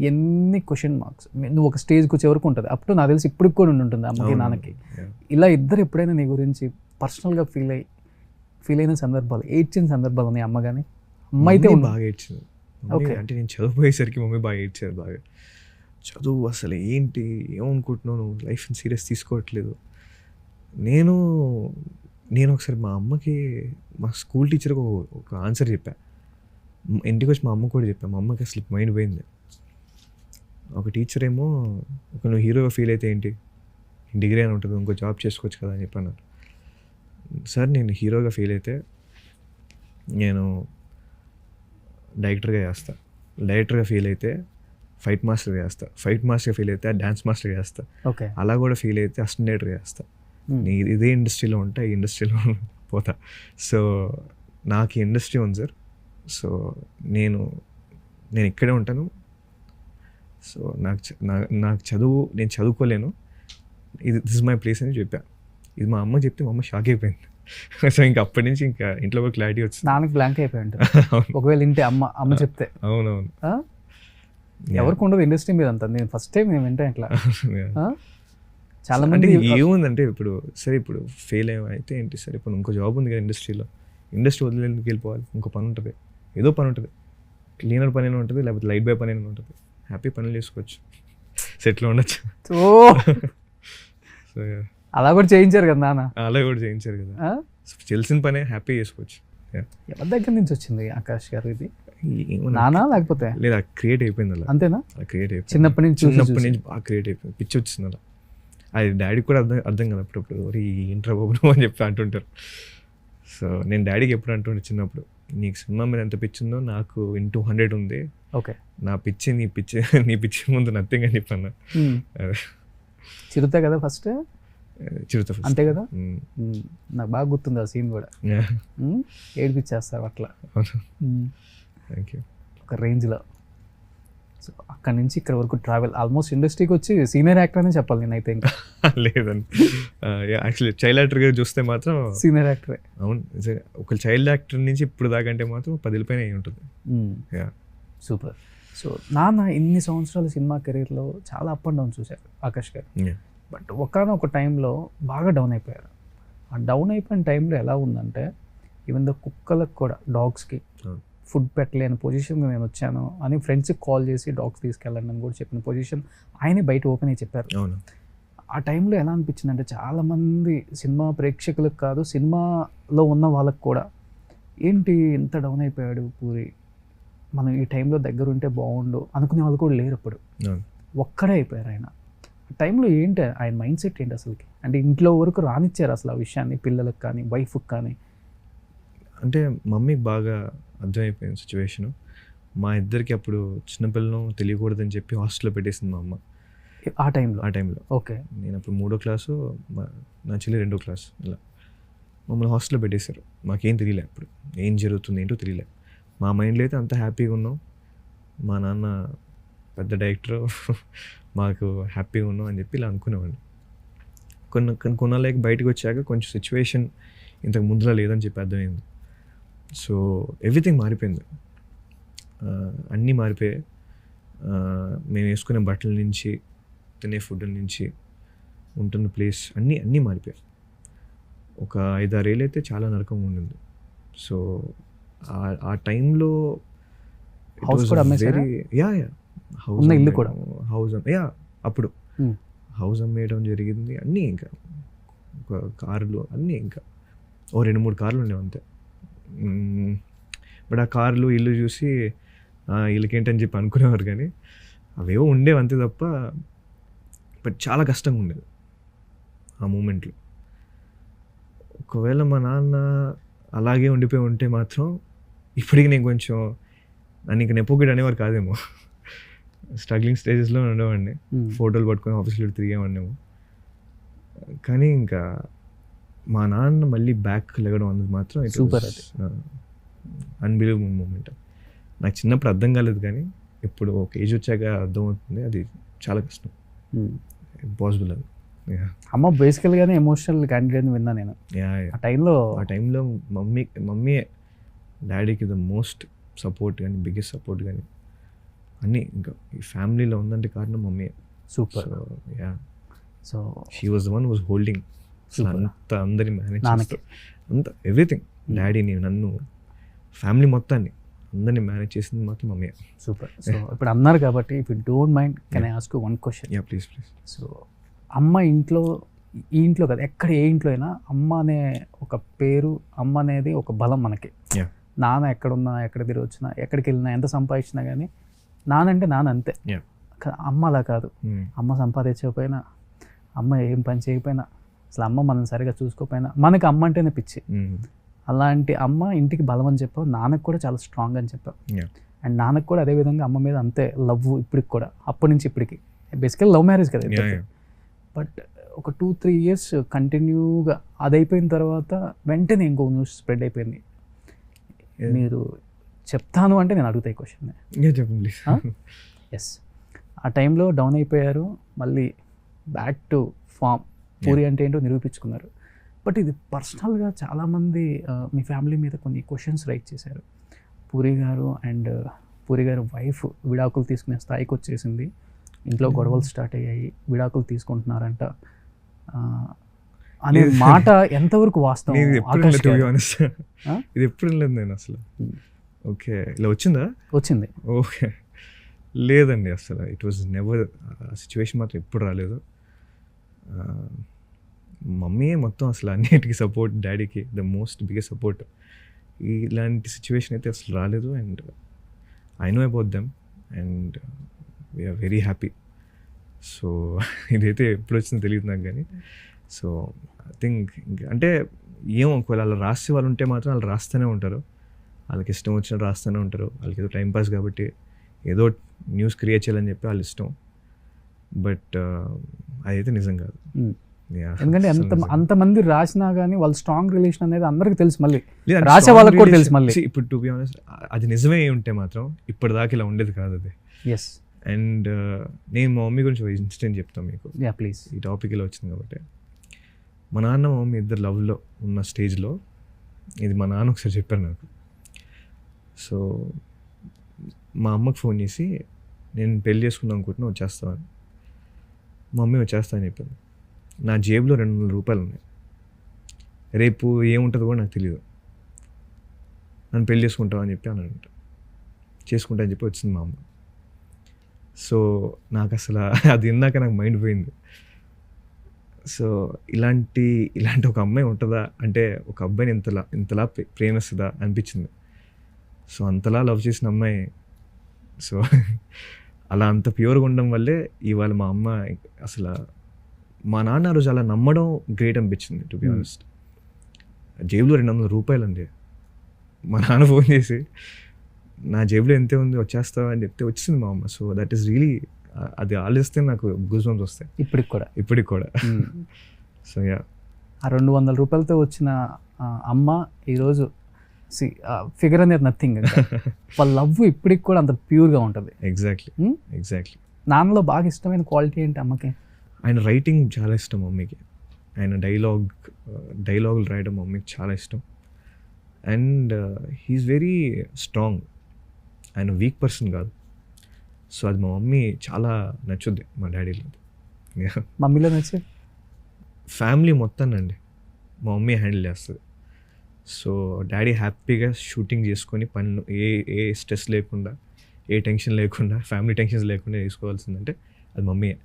ఎన్ని క్వశ్చన్ మార్క్స్. నువ్వు ఒక స్టేజ్కి వచ్చే వరకు ఉంటుంది, అప్పుడు నాకు తెలిసి ఇప్పటికి కూడా ఉంటుంది అమ్మకి నాన్నకి. ఇలా ఇద్దరు ఎప్పుడైనా నీ గురించి పర్సనల్గా ఫీల్ అయిన సందర్భాలు, ఏడ్చిన సందర్భాలు ఉన్నాయి అమ్మ కానీ? అమ్మ అయితే బాగా ఏడ్చింది. అంటే నేను చదువుపోయేసరికి మమ్మీ బాగా ఏడ్చారు. బాగా చదువు అసలు ఏంటి, ఏమనుకుంటున్నావు, నువ్వు లైఫ్ని సీరియస్ తీసుకోవట్లేదు. నేను ఒకసారి మా అమ్మకి, మా స్కూల్ టీచర్కి ఒక ఆన్సర్ చెప్పా. ఇంటికి వచ్చి మా అమ్మ కూడా చెప్పా. మా అమ్మకి అసలు మైండ్ పోయింది. ఒక టీచర్ ఏమో నువ్వు హీరోగా ఫీల్ అయితే ఏంటి, డిగ్రీ అని ఉంటుంది, ఇంకో జాబ్ చేసుకోవచ్చు కదా అని చెప్పన్నారు. సార్ నేను హీరోగా ఫీల్ అయితే నేను డైరెక్టర్గా చేస్తా, డైరెక్టర్గా ఫీల్ అయితే ఫైట్ మాస్టర్గా చేస్తా, ఫైట్ మాస్టర్గా ఫీల్ అయితే డ్యాన్స్ మాస్టర్గా చేస్తా, అలా కూడా ఫీల్ అయితే అసిస్టెంట్ డైరెక్టర్గా చేస్తా. ఇదే ఇండస్ట్రీలో ఉంటా, ఈ ఇండస్ట్రీలో పోతా. సో నాకు ఇండస్ట్రీ ఉంది సార్. సో నేను ఇక్కడే ఉంటాను. సో నాకు నేను చదువుకోలేను, దిస్ ఇస్ మై ప్లేస్ అని చెప్పా. ఇది మా అమ్మ చెప్తే మా అమ్మ షాక్ అయిపోయింది. సో ఇంకా అప్పటి నుంచి ఇంకా ఇంట్లో కూడా క్లారిటీ వచ్చింది. నాన్నకి బ్లాంక్ అయిపోయి ఉంటుంది ఒకవేళ ఇంటే అమ్మ చెప్తే. అవునవును. ఎవరికి ఉండదు ఇండస్ట్రీ మీద అంతా. నేను ఫస్ట్ టైం నేను వింటా ఇట్లా. చాలా అంటే మంది ఏముందంటే ఇప్పుడు సరే ఇప్పుడు ఫెయిల్ అయితే ఏంటి సరే, ఇప్పుడు ఇంకో జాబ్ ఉంది కదా ఇండస్ట్రీలో, ఇండస్ట్రీ వదిలేందుకు వెళ్ళిపోవాలి, ఇంకో పని ఉంటుంది, ఏదో పని ఉంటుంది, క్లీనర్ పని అయినా ఉంటుంది, లేకపోతే లైట్ బాయ్ పని అయినా ఉంటుంది, హ్యాపీ పనులు చేసుకోవచ్చు, సెటిల్ ఉండొచ్చు. ఓ సో అలా కూడా చేయించారు కదా నాన్న. అలా కూడా చేయించారు కదా, తెలిసిన పనే హ్యాపీ చేసుకోవచ్చు. ఎవరి దగ్గర నుంచి వచ్చింది ఆకాష్ గారు ఇది? ఏమో నానా లేకపోతే లేదా క్రియేట్ అయిపోయింది అలా. అంతేనా? అలా క్రియేట్ అయిపోయింది చిన్నప్పటి నుంచి బాగా క్రియేట్ అయిపోయింది, పిచ్చి వచ్చింది అలా. అది డాడీకి కూడా అర్థం కదా అప్పుడప్పుడు, ఏంట్రా బాబు అని చెప్పి అంటుంటారు. సో నేను డాడీకి ఎప్పుడు అంటుండే చిన్నప్పుడు, నీకు సినిమా మీద ఎంత పిచ్చి ఉందో నాకు 100 ఉంది, ఓకే నా పిచ్చి నీ పిచ్చి ముందు నథింగ్ అని చెప్పన్నా. చిరుతా కదా ఫస్ట్, చిరుత అంతే కదా. నాకు బాగా గుర్తుంది ఆ సీన్ కూడా, ఏడిపించేస్తారు అట్లా థ్యాంక్ యూ ఒక రేంజ్లో. సో అక్కడి నుంచి ఇక్కడ వరకు ట్రావెల్, ఆల్మోస్ట్ ఇండస్ట్రీకి వచ్చి సీనియర్ యాక్టర్ అనే చెప్పాలి నేనైతే. ఇంకా లేదండి, యాక్చువల్లీ చైల్డ్ యాక్టర్గా చూస్తే మాత్రం సీనియర్ యాక్టరే. అవును, ఒక చైల్డ్ యాక్టర్ నుంచి ఇప్పుడు దాకా అంటే మాత్రం 10 పైన అయి ఉంటుంది. సూపర్. సో నాన్న ఇన్ని సంవత్సరాల సినిమా కెరీర్లో చాలా అప్ అండ్ డౌన్ చూశారు ఆకాష్ గారు. బట్ ఒకనొక టైంలో బాగా డౌన్ అయిపోయారు. ఆ డౌన్ అయిపోయిన టైంలో ఎలా ఉందంటే, ఈవెన్ ద కుక్కలకు కూడా, డాగ్స్కి ఫుడ్ పెట్టలేని పొజిషన్కి నేను వచ్చాను అని ఫ్రెండ్స్కి కాల్ చేసి డాగ్స్ తీసుకెళ్ళండి అని కూడా చెప్పిన పొజిషన్ ఆయనే బయట ఓపెన్ అయ్యి చెప్పారు. ఆ టైంలో ఎలా అనిపించింది అంటే, చాలామంది సినిమా ప్రేక్షకులకు కాదు, సినిమాలో ఉన్న వాళ్ళకు కూడా ఏంటి ఇంత డౌన్ అయిపోయాడు పూరి, మనం ఈ టైంలో దగ్గర ఉంటే బాగుండు అనుకునే వాళ్ళు కూడా లేరు. అప్పుడు ఒక్కడే అయిపోయారు ఆయన. ఆ టైంలో ఏంటి ఆయన మైండ్ సెట్ ఏంటి అసలుకి? అంటే ఇంట్లో వరకు రానిచ్చారు అసలు ఆ విషయాన్ని, పిల్లలకు కానీ వైఫ్కి కానీ? అంటే మమ్మీకి బాగా అర్థమైపోయింది సిచ్యువేషను. మా ఇద్దరికి అప్పుడు చిన్నపిల్లను తెలియకూడదని చెప్పి హాస్టల్లో పెట్టేసింది మా అమ్మ ఆ టైంలో. ఓకే. నేను అప్పుడు 3వ క్లాసు, నా చెల్లి 2వ క్లాసు, ఇలా మమ్మల్ని హాస్టల్లో పెట్టేశారు. మాకేం తెలియలే అప్పుడు, ఏం జరుగుతుంది ఏంటో తెలియలే. మా మైండ్లో అయితే అంత హ్యాపీగా ఉన్నాం, మా నాన్న పెద్ద డైరెక్టర్, మాకు హ్యాపీగా ఉన్నాం అని చెప్పి ఇలా అనుకునేవాడిని. కొన్నాళ్ళకి బయటకు వచ్చాక కొంచెం సిచ్యువేషన్ ఇంతకు ముందులా లేదని చెప్పి అర్థమైంది. సో ఎవ్రీథింగ్ మారిపోయింది, అన్నీ మారిపోయాయి. మేము వేసుకునే బట్టల నుంచి, తినే ఫుడ్ నుంచి, ఉంటున్న ప్లేస్ అన్నీ మారిపోయాయి. ఒక 5-6 ఏళ్ళు అయితే చాలా నరకంగా ఉండింది. సో ఆ టైంలో హౌస్ కూడా అమ్మేశారా? హౌస్ ఇల్లు కూడా, హౌస్ అప్పుడు హౌస్ అమ్మేయడం జరిగింది. అన్నీ ఇంకా ఒక కార్లు అన్నీ, ఇంకా 2-3 కార్లు ఉండేవి అంతే. బట్ ఆ కార్లు ఇల్లు చూసి వీళ్ళకేంటని చెప్పి అనుకునేవారు, కానీ అవేవో ఉండేవి అంతే తప్ప. బట్ చాలా కష్టంగా ఉండేది ఆ మూమెంట్లో. ఒకవేళ మా నాన్న అలాగే ఉండిపోయి ఉంటే మాత్రం ఇప్పటికి నేను కొంచెం నన్ను ఇంక నెపోకిడ్ అనేవారు కాదేమో. స్ట్రగ్లింగ్ స్టేజెస్లో ఉండేవాడిని, ఫోటోలు పట్టుకొని ఆఫీస్లో తిరిగేవాడినేమో. కానీ ఇంకా మా నాన్న మళ్ళీ బ్యాక్ లెగడం అన్నది మాత్రం సూపర్, అన్బిలీవబుల్ మూమెంట్. నాకు చిన్నప్పుడు అర్థం కాలేదు, కానీ ఇప్పుడు ఒక ఏజ్ వచ్చాక అర్థమవుతుంది, అది చాలా కష్టం, ఇంపాసిబుల్ అది. అమ్మ బేసికల్గానే ఎమోషనల్ క్యాండిడేట్ విన్నా నేను. ఆ టైంలో మమ్మీ డాడీకి ద మోస్ట్ సపోర్ట్ కానీ, బిగ్గెస్ట్ సపోర్ట్ కానీ అన్నీ. ఇంకా ఈ ఫ్యామిలీలో ఉందంటే కారణం mummy. Super. So she was the one was holding అంతా, అందరినీ మేనేజ్ చేస్తూ అంతా, ఎవ్రీథింగ్. డాడీని, నన్ను, ఫ్యామిలీ మొత్తాన్ని అందరినీ మేనేజ్ చేసింది మాత్రం మమ్మీ. సూపర్. సో ఇప్పుడు అన్నారు కాబట్టి, if you don't mind can I ask you one question? Please. So అమ్మ ఇంట్లో, ఈ ఇంట్లో కదా, ఎక్కడ ఏ ఇంట్లో అయినా అమ్మ అనే ఒక పేరు, అమ్మ అనేది ఒక బలం మనకి. నాన్న ఎక్కడున్నా, ఎక్కడ తిరిగి వచ్చినా, ఎక్కడికి వెళ్ళినా, ఎంత సంపాదించినా కానీ నాన్న అంటే నాన్న అంతే. అమ్మ అలా కాదు. అమ్మ సంపాదించకపోయినా, అమ్మ ఏం పని చేయకపోయినా, అసలు అమ్మ మనం సరిగా చూసుకోకపోయినా, మనకి అమ్మ అంటేనే పిచ్చి. అలాంటి అమ్మ ఇంటికి బలం అని చెప్పావు, నాన్నకు కూడా చాలా స్ట్రాంగ్ అని చెప్పావు. అండ్ నాన్నకు కూడా అదేవిధంగా అమ్మ మీద అంతే లవ్ ఇప్పటికి కూడా, అప్పటి నుంచి ఇప్పటికి. బేసికల్ లవ్ మ్యారేజ్ కదా. బట్ ఒక 2-3 ఇయర్స్ కంటిన్యూగా అది అయిపోయిన తర్వాత వెంటనే ఇంకో న్యూస్ స్ప్రెడ్ అయిపోయింది. మీరు చెప్తాను అంటే నేను అడుగుతాయి క్వశ్చన్. చెప్పండి. ఎస్, ఆ టైంలో డౌన్ అయిపోయారు, మళ్ళీ బ్యాక్ టు ఫామ్. పూరి అంటే ఏంటో నిరూపించుకున్నారు. బట్ ఇది పర్సనల్గా చాలామంది మీ ఫ్యామిలీ మీద కొన్ని క్వశ్చన్స్ రైట్ చేశారు. పూరి గారు అండ్ పూరి గారు వైఫ్ విడాకులు తీసుకునే స్థాయికి వచ్చేసింది, ఇంట్లో గొడవలు స్టార్ట్ అయ్యాయి, విడాకులు తీసుకుంటున్నారంట అనే మాట ఎంతవరకు వాస్తవం? ఇది ఎప్పుడు లేదు నేను అసలు. ఓకే, ఇలా వచ్చింది. ఓకే, లేదండి అసలు. It was never. సిచ్యువేషన్ మాత్రం ఎప్పుడు రాలేదు. మమ్మీయే మొత్తం అసలు అన్నిటికీ సపోర్ట్, డాడీకి ద మోస్ట్ బిగ్గెస్ట్ సపోర్ట్. ఇలాంటి సిచ్యువేషన్ అయితే అసలు రాలేదు. And I know about them and we're very happy. So ఇదైతే ఎప్పుడు వచ్చిందో తెలియదు నాకు, కానీ సో ఐ థింక్ అంటే ఏమో, ఒకవేళ అలా రాసే వాళ్ళు ఉంటే మాత్రం వాళ్ళు రాస్తూనే ఉంటారు, వాళ్ళకి ఇష్టం వచ్చినట్టు రాస్తూనే ఉంటారు. వాళ్ళకి ఏదో టైంపాస్ కాబట్టి ఏదో న్యూస్ క్రియేట్ చేయాలని చెప్పి వాళ్ళ ఇష్టం. బట్ అదైతే నిజం కాదు. ఎందుకంటే అంతమంది రాసినా కానీ వాళ్ళ స్ట్రాంగ్ రిలేషన్ అనేది అందరికీ తెలుసు, మళ్ళీ రాసే వాళ్ళకి కూడా తెలుసు. మళ్ళీ ఇప్పుడు టు బి ఆనెస్ట్ అది నిజమే ఉంటే మాత్రం ఇప్పటిదాకా ఇలా ఉండేది కాదు అది. ఎస్. అండ్ నేను మా మమ్మీ గురించి ఇన్సిడెంట్ చెప్తాను మీకు. ప్లీజ్. ఈ టాపిక్ ఇలా వచ్చింది కాబట్టి, మా నాన్న మా మమ్మీ ఇద్దరు లవ్లో ఉన్న స్టేజ్లో ఇది మా నాన్న ఒకసారి చెప్పారు నాకు. సో మా అమ్మకి ఫోన్ చేసి నేను పెళ్ళి చేసుకుందాం అనుకుంటున్నా, వచ్చేస్తామని. మా మమ్మీ వచ్చేస్తా అని చెప్పింది. నా జేబులో 200 రూపాయలు ఉన్నాయి. రేపు ఏముంటుందో కూడా నాకు తెలియదు. నన్ను పెళ్ళి చేసుకుంటామని చెప్పి అనంట. చేసుకుంటా అని చెప్పి వచ్చింది మా అమ్మ. సో నాకు అసలు అది విన్నాక నాకు మైండ్ పోయింది. సో ఇలాంటి ఒక అమ్మాయి ఉంటుందా, అంటే ఒక అబ్బాయిని ఇంతలా ప్రేమిస్తుందా అనిపించింది. సో అంతలా లవ్ చేసిన అమ్మాయి, సో అలా అంత ప్యూర్గా ఉండడం వల్లే ఇవాళ మా అమ్మ అసలు, మా నాన్న రోజు అలా నమ్మడం గ్రేట్ అనిపించింది టు బి ఆనెస్ట్. జేబులో 200 రూపాయలు అండి. మా నాన్న ఫోన్ చేసి నా జేబులో ఎంతే ఉంది వచ్చేస్తావా అని చెప్తే వచ్చింది మా అమ్మ. సో దట్ ఈస్ రియలీ, అది ఆలోచిస్తే నాకు గూస్ బంప్స్ వస్తాయి ఇప్పటికి కూడా. సో యా, ఆ 200 రూపాయలతో వచ్చిన అమ్మ ఈరోజు ఫిగర్ అనేది నథింగ్. వాళ్ళ లవ్ ఇప్పటికి కూడా అంత ప్యూర్గా ఉంటుంది. ఎగ్జాక్ట్లీ. నాన్నలో బాగా ఇష్టమైన క్వాలిటీ ఏంటి అమ్మకి? ఆయన రైటింగ్ చాలా ఇష్టం మమ్మీకి. ఆయన డైలాగులు రాయడం మమ్మీకి చాలా ఇష్టం. And he's very strong. ఆయన వీక్ పర్సన్ కాదు. సో అది మా మమ్మీ చాలా నచ్చుద్ది మా డాడీలో. మమ్మీలో నచ్చే ఫ్యామిలీ మొత్తానండి మా మమ్మీ హ్యాండిల్ చేస్తుంది. సో డాడీ హ్యాపీగా షూటింగ్ చేసుకొని పనులు ఏ స్ట్రెస్ లేకుండా, ఏ టెన్షన్ లేకుండా, ఫ్యామిలీ టెన్షన్స్ లేకుండా చేసుకోవాల్సిందంటే అది మమ్మీయే.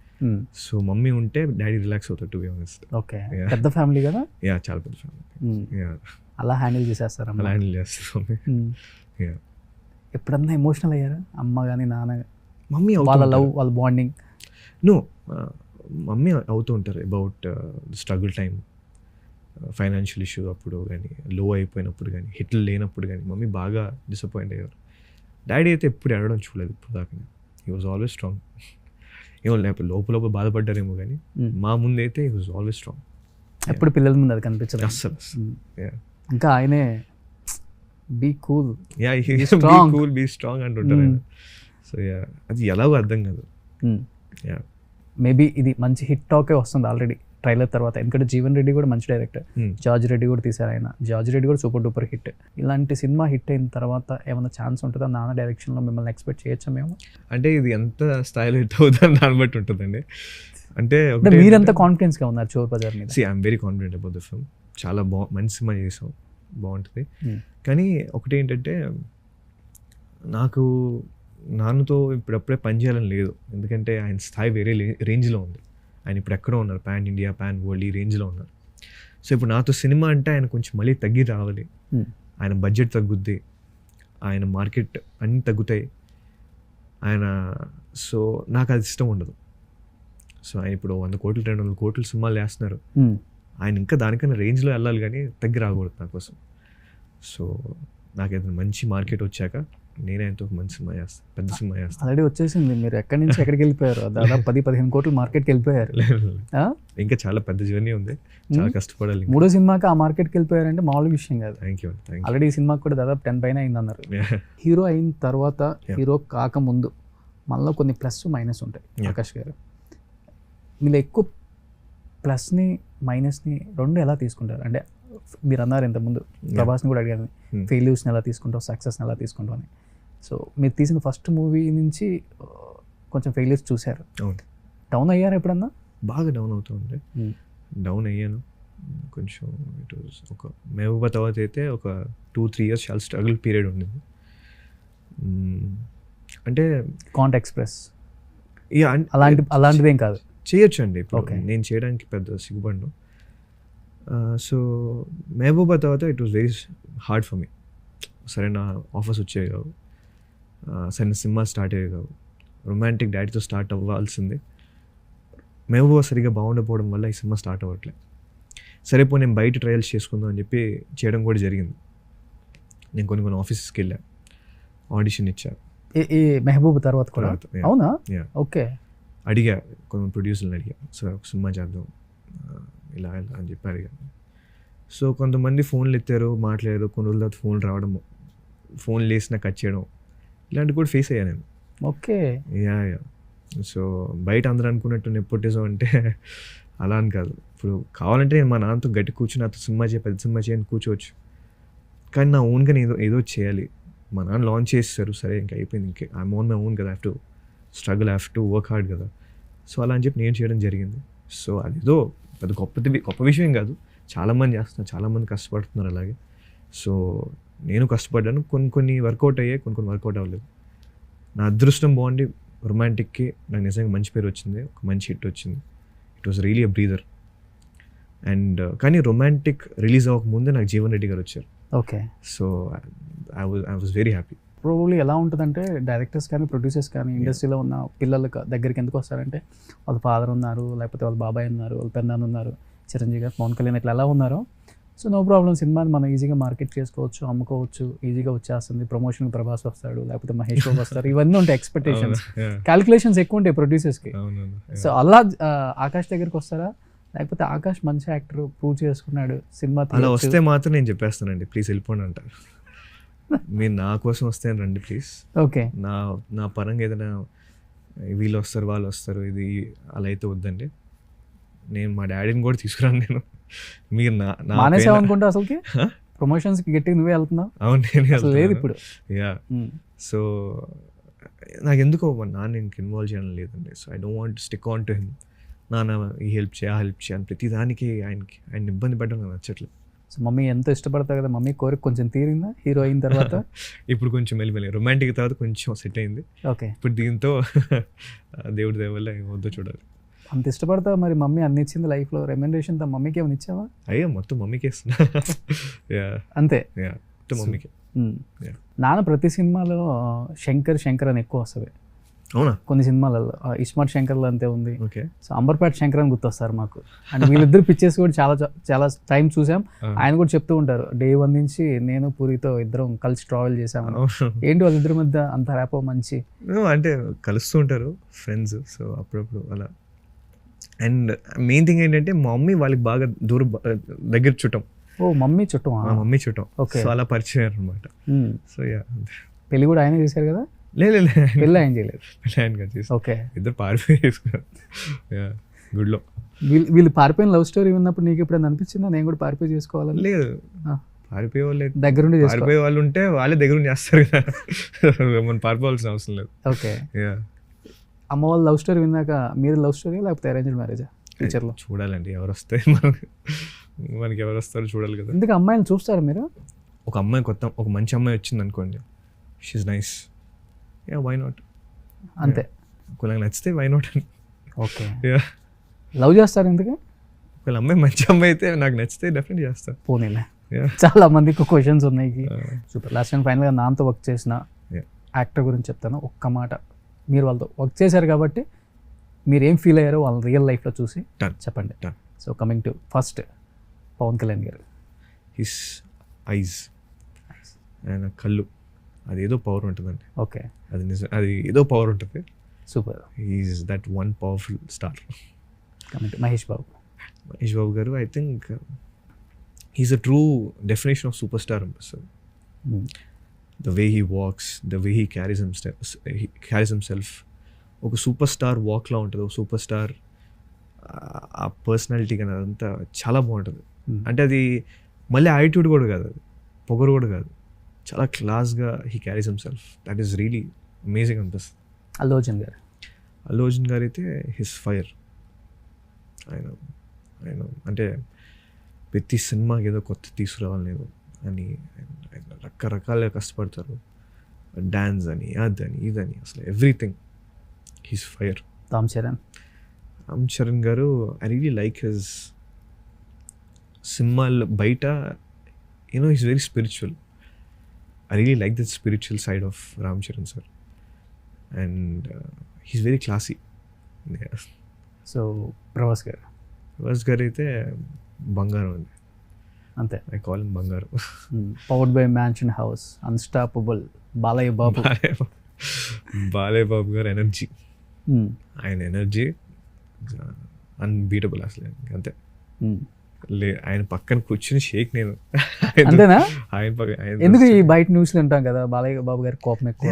సో మమ్మీ ఉంటే డాడీ రిలాక్స్ అవుతాడు టు బి ఆనెస్ట్. ఓకే, పెద్ద ఫ్యామిలీ కదా? యా, చాలా పెద్ద ఫ్యామిలీ. అలా హ్యాండిల్ చేసేస్తారు మమ్మీ. ఎప్పుడన్నా ఎమోషనల్ అయ్యారా అమ్మ కానీ నాన్న? మమ్మీ వాళ్ళ లవ్, వాళ్ళ బాండింగ్? నో, మమ్మీ అవుతూ ఉంటారు about struggle time, financial issue అప్పుడు కానీ, లో అయిపోయినప్పుడు కానీ, హిట్లు లేనప్పుడు కానీ మమ్మీ బాగా డిసప్పాయింట్ అయ్యారు. డాడీ అయితే ఎప్పుడు అడగడం చూడలేదు ఇప్పుడు దాకా. He was always strong. ఏమో లోపల బాధపడ్డారేమో కానీ మా ముందు అయితే హీ వాజ్ ఆల్వేస్ స్ట్రాంగ్. ఎప్పుడు పిల్లల ముందు అది కనిపించదు అస్సలు. ఇంకా ఆయనే బీ కూల్, బీ స్ట్రాంగ్ అంటుంటారు. సో యా, అది ఎలాగో అర్థం కాదు. మేబీ ఇది మంచి హిట్ టాకే వస్తుంది ఆల్రెడీ ట్రైలర్ తర్వాత. ఎందుకంటే జీవన్ రెడ్డి కూడా మంచి డైరెక్టర్, జార్జ్ రెడ్డి కూడా తీశారు ఆయన. జార్జ్ రెడ్డి కూడా సూపర్ డూపర్ హిట్. ఇలాంటి సినిమా హిట్ అయిన తర్వాత ఏమైనా ఛాన్స్ ఉంటుందా నాన్న డైరెక్షన్లో మిమ్మల్ని ఎక్స్పెక్ట్ చేయొచ్చా మేము? అంటే ఇది ఎంత స్థాయిలో హిట్ అవుతుందని దాన్ని బట్టి ఉంటుందండి. అంటే మీరెంత కాన్ఫిడెన్స్గా ఉన్నారు చోర్ బజార్ మీద? I'm very confident about the film. చాలా మంచి సినిమా చేసాం, బాగుంటుంది. కానీ ఒకటి ఏంటంటే, నాకు నాన్నతో ఇప్పుడప్పుడే పనిచేయాలని లేదు. ఎందుకంటే ఆయన స్థాయి వేరే రేంజ్లో ఉంది. ఆయన ఇప్పుడు ఎక్కడో ఉన్నారు, పాన్ ఇండియా, పాన్ వరల్డ్, ఈ రేంజ్లో ఉన్నారు. సో ఇప్పుడు నాతో సినిమా అంటే ఆయన కొంచెం మళ్ళీ తగ్గి రావాలి. ఆయన బడ్జెట్ తగ్గుద్ది, ఆయన మార్కెట్ అన్నీ తగ్గుతాయి ఆయన. సో నాకు అది ఇష్టం ఉండదు. సో ఆయన ఇప్పుడు 100 కోట్లు 200 కోట్లు సినిమాలు వేస్తున్నారు. ఆయన ఇంకా దానికన్నా రేంజ్లో వెళ్ళాలి కానీ తగ్గి రాకూడదు నా కోసం. సో నాకు ఏదైనా మంచి మార్కెట్ వచ్చాక నేనే ఎంతో ఒక మంచి సినిమా చేస్తాను, పెద్ద సినిమా చేస్తాను. ఆల్రెడీ వచ్చేసింది, మీరు ఎక్కడి నుంచి ఎక్కడికి వెళ్ళిపోయారు, దాదాపు 10-15 కోట్లు మార్కెట్కి వెళ్ళిపోయారు. ఆ? ఇంకా చాలా పెద్ద జర్నీ ఉంది, చాలా కష్టపడాలి. 3వ సినిమాకి ఆ మార్కెట్కి వెళ్ళిపోయారంటే మామూలు విషయం కాదు. Thank you. ఆల్రెడీ ఈ సినిమాకి కూడా దాదాపు 10 పైన అయింది అన్నారు. హీరో అయిన తర్వాత, హీరో కాకముందు మనలో కొన్ని ప్లస్ మైనస్ ఉంటాయి. ఆకాష్ గారు, మీరు ఎక్కువ ప్లస్ని మైనస్ని రెండు ఎలా తీసుకుంటారు? అంటే మీరు అన్నారు ఇంతకుముందు, ప్రభాస్ని కూడా అడిగాను, ఫెయిల్యూర్స్ని ఎలా తీసుకుంటావు, సక్సెస్ని ఎలా తీసుకుంటావు అని. సో మీరు తీసిన ఫస్ట్ మూవీ నుంచి కొంచెం ఫెయిల్యూర్స్ చూశారు. డౌన్ అయ్యారు ఎప్పుడన్నా? బాగా డౌన్ అవుతుంది. డౌన్ అయ్యాను కొంచెం. ఇట్ వాజ్ ఒక మహబూబా తర్వాత అయితే ఒక 2-3 years చాలా స్ట్రగుల్ పీరియడ్ ఉండింది. అంటే కాంట్ ఎక్స్ప్రెస్ అలాంటిదేం కాదు, చేయొచ్చు అండి. ఇప్పుడు నేను చేయడానికి పెద్ద సిగ్గుపడ్ను. సో మహబూబా తర్వాత it was very hard for me. సరైన ఆఫర్స్ వచ్చేవి కావు, సరైన సినిమా స్టార్ట్ అయ్యేవి కావు. రొమాంటిక్ డాడీతో స్టార్ట్ అవ్వాల్సింది, మహబూబా సరిగ్గా బాగుండకపోవడం వల్ల ఈ సినిమా స్టార్ట్ అవ్వట్లేదు. సరే పో నేను బయట ట్రయల్స్ చేసుకుందాం అని చెప్పి చేయడం కూడా జరిగింది. నేను కొన్ని ఆఫీసెస్కి వెళ్ళా, ఆడిషన్ ఇచ్చా. ఈ మెహబూబ్ తర్వాత కూడా? అవునా? ఓకే. అడిగా కొన్ని ప్రొడ్యూసర్ని, అడిగా సార్ ఒక సినిమా చేద్దాం ఇలా అని చెప్పి అడిగాను. సో కొంతమంది ఫోన్లు ఎత్తారు, మాట్లాడారు. కొన్ని రోజుల తర్వాత ఫోన్ రావడం, ఫోన్ లేసిన కట్ చేయడం, ఇలాంటివి కూడా ఫేస్ అయ్యా నేను. ఓకే. యా. సో బయట అందరూ అనుకున్నట్టు నెపోటిజం అంటే అలా అని కాదు. ఇప్పుడు కావాలంటే నేను మా నాన్నతో గట్టి కూర్చుని నాతో సినిమా పెద్ద సినిమా చేయని కూర్చోవచ్చు, కానీ నా ఓన్గా నేను ఏదో చేయాలి. మా నాన్న లాంచ్ చేస్తారు, సరే ఇంకా అయిపోయింది, ఇంకే ఐ ఓన్ మై ఓన్ కదా, have to struggle, have to work hard కదా. సో అలా అని చెప్పి నేను చేయడం జరిగింది. సో అదేదో పెద్ద గొప్ప విషయం కాదు, చాలామంది చేస్తున్నారు, చాలామంది కష్టపడుతున్నారు అలాగే. సో నేను కష్టపడ్డాను, కొన్ని వర్కౌట్ అయ్యాయి, కొన్ని వర్కౌట్ అవ్వలేదు. నా అదృష్టం బాగుండి రొమాంటిక్కి నాకు నిజంగా మంచి పేరు వచ్చింది, ఒక మంచి హిట్ వచ్చింది. It was really a breather. And కానీ రొమాంటిక్ రిలీజ్ అవ్వకముందే నాకు జీవన్ రెడ్డి గారు వచ్చారు. Okay. So I was very happy. Probably ఎలా ఉంటుందంటే, డైరెక్టర్స్ కానీ ప్రొడ్యూసర్స్ కానీ ఇండస్ట్రీలో ఉన్న పిల్లల దగ్గరికి ఎందుకు వస్తారంటే, వాళ్ళ ఫాదర్ ఉన్నారు, లేకపోతే వాళ్ళ బాబాయ్ ఉన్నారు, వాళ్ళ పెద్దనాన్న ఉన్నారు, చిరంజీవి గారు, పవన్ కళ్యాణ్ ఇట్లా ఎలా ఉన్నారో, సో నో ప్రాబ్లం, సినిమాని మనం ఈజీగా మార్కెట్ చేసుకోవచ్చు, అమ్ముకోవచ్చు, ఈజీగా వచ్చేస్తుంది, ప్రమోషన్కి ప్రభాస్ వస్తాడు, లేకపోతే మహేష్ బాబు వస్తారు, ఇవన్నీ ఉంటాయి ఎక్స్పెక్టేషన్స్, క్యాలిక్యులేషన్స్ ఎక్కువ ఉంటాయి ప్రొడ్యూసర్స్కి. సో అలా ఆకాష్ దగ్గరికి వస్తారా, లేకపోతే ఆకాష్ మంచి యాక్టర్, ప్రూవ్ చేసుకున్నాడు, సినిమా అలా వస్తే మాత్రం నేను చెప్పేస్తానండి, ప్లీజ్ వెళ్ళిపోండి అంటారు. మీరు నా కోసం వస్తే రండి ప్లీజ్. ఓకే. నా పరంగా ఏదైనా వీళ్ళు వస్తారు వాళ్ళు వస్తారు ఇది అలా అయితే వద్దండి. నేను మా డాడీని కూడా తీసుకురాను. నేను మీరు మానేసావు అనుకుంటా అసలుకి, ప్రమోషన్స్కి గట్టిగా నువ్వే వెళ్తున్నావు. అవును, నేను లేదు ఇప్పుడు. యా. సో నాకు ఎందుకో మా నాన్న నేను ఇన్వాల్వ్ చేయడం లేదండి. So I don't want stick on to him. నాన్న ఈ హెల్ప్ చేయాలి ప్రతి దానికి ఆయన ఇబ్బంది పెట్టడం నాకు నచ్చట్లేదు. సో మమ్మీ ఎంతో ఇష్టపడతావు కదా, మమ్మీ కోరిక కొంచెం తీరిందా హీరో అయిన తర్వాత? ఇప్పుడు కొంచెం మెల్లి రొమాంటిక్ తర్వాత కొంచెం సెట్ అయింది. ఓకే. ఇప్పుడు దీంతో దేవుడి దయ వల్ల ఏమవుద్దో చూడాలి. అంత ఇష్టపడతావు మరి, మమ్మీ అన్ని ఇచ్చింది లైఫ్లో, రెమ్యునరేషన్ మమ్మీకి ఏమైనా ఇచ్చావా? అయ్యో మొత్తం మమ్మీకే ఇస్తున్నా. అంతే, మొత్తం మమ్మీకే. నాన్న ప్రతి సినిమాలో శంకర్ అని ఎక్కువ వస్తుంది. అవునా? కొన్ని సినిమాలలో ఇస్మార్ట్ శంకర్లో అంతే ఉంది. ఓకే. సో అంబర్పేట శంకర్ అని గుర్తొస్తారు మాకు. అండ్ వీళ్ళిద్దరు పిక్చర్స్ కూడా చాలా టైం చూసాం. ఆయన కూడా చెప్తూ ఉంటారు, Day 1 నుంచి నేను పూరితో ఇద్దరం కలిసి ట్రావెల్ చేసామని. ఏంటి వాళ్ళిద్దరి మధ్య అంత ర్యాపో మంచి? అంటే కలుస్తూ ఉంటారు ఫ్రెండ్స్, సో అప్పుడప్పుడు అలా. అండ్ మెయిన్ థింగ్ ఏంటంటే మా మమ్మీ వాళ్ళకి బాగా దగ్గర చుట్టం. ఓ మమ్మీ చుట్టం? మమ్మీ చుట్టం. ఓకే. సో అలా పరిచయం అనమాట. So yeah. పెళ్లి కూడా ఆయన చేశారు కదా? లేదు, పెళ్ళి ఆయన చేయలేదు. ఓకే. ఇద్దరు పారిపోయి చేసుకున్నారు గుడ్లో. వీళ్ళు పారిపోయిన లవ్ స్టోరీ ఉన్నప్పుడు నీకు ఎప్పుడైనా అనిపించిందా నేను కూడా పారిపోయి చేసుకోవాలని? లేదు, పారిపోయే వాళ్ళు దగ్గరుండి పారిపోయే వాళ్ళు ఉంటే వాళ్ళే దగ్గరుండి చేస్తారు కదా, మనం పారిపోవాల్సిన అవసరం లేదు. ఓకే. అమ్మ వాళ్ళ లవ్ స్టోరీ విన్నాక మీరు లవ్ స్టోరీ లేకపోతే అరేంజ్డ్ మ్యారేజా ఫ్యూచర్లో? చూడాలండి ఎవరు వస్తే మనకి ఎవరు వస్తారో చూడాలి కదా. ఎందుకు అమ్మాయిని చూస్తారా మీరు? ఒక అమ్మాయి ఒక మంచి అమ్మాయి వచ్చింది అనుకోండి, she's nice, yeah why not, అంతే. నాకు నచ్చితే వై నాట్. ఓకే. లవ్ చేస్తారు ఎందుకు? ఒకవేళ అమ్మాయి మంచి అమ్మాయి అయితే నాకు నచ్చితే డెఫినెట్ చేస్తాను. పోనీలే, చాలా మందికి క్వశ్చన్స్ ఉన్నాయి. సూపర్. లాస్ట్ టైం ఫైనల్గా నాన్నతో వర్క్ చేసిన యాక్టర్ గురించి చెప్తాను ఒక్క మాట. మీరు వాళ్ళతో వర్క్ చేశారు కాబట్టి మీరు ఏం ఫీల్ అయ్యారో వాళ్ళ రియల్ లైఫ్లో చూసి చెప్పండి. So coming to first Pawan Kalyan garu, his eyes, ఆయన కళ్ళు అది ఏదో పవర్ ఉంటుందండి. ఓకే, అది నిజం, అది ఏదో పవర్ ఉంటుంది. Super. Is that one powerful star. Mahesh Babu. Mahesh Babu గారు I think he's a true definition of super star అనిపిస్తుంది. The way he walks, the way he carries himself ఒక సూపర్ స్టార్ వాక్లా ఉంటుంది. ఒక సూపర్ స్టార్ ఆ పర్సనాలిటీ కానీ అదంతా చాలా బాగుంటుంది. అంటే అది మళ్ళీ యాటిట్యూడ్ కూడా కాదు, అది పొగరు కూడా కాదు, చాలా క్లాస్గా he carries himself. That is really amazing అనిపిస్తుంది. అల్లు అర్జున్ గారు. అల్లు అర్జున్ గారు అయితే హిస్ ఫైర్. ఆయన అంటే ప్రతి సినిమాకి ఏదో కొత్త తీసుకురావాలి లేదు అని ఆయన రకరకాలుగా కష్టపడతారు. డ్యాన్స్ అని, అదని, ఇదని, అసలు everything he's fire. Ram Charan గారు ఐ రియలీ లైక్ హిజ్ సినిమాలు బయట he's very spiritual. I really like this spiritual side of Ram Charan sir. And he's very classy. So Prabhas గారు అయితే బంగారం అండి, అంతే. I call him bangaram. Powered by Mansion House, Unstoppable, Balayya Babu. Balayya Babu గారు energy, ఆయన ఎనర్జీ అన్బీటబుల్ అసలు, అంతే. ఆయన పక్కన కూర్చుని షేక్ నేను. అంతేనా? ఆయన ఎందుకు ఈ బయట న్యూస్లు ఉంటాం కదా బాలయ్య బాబు గారి కోపం ఎక్కువ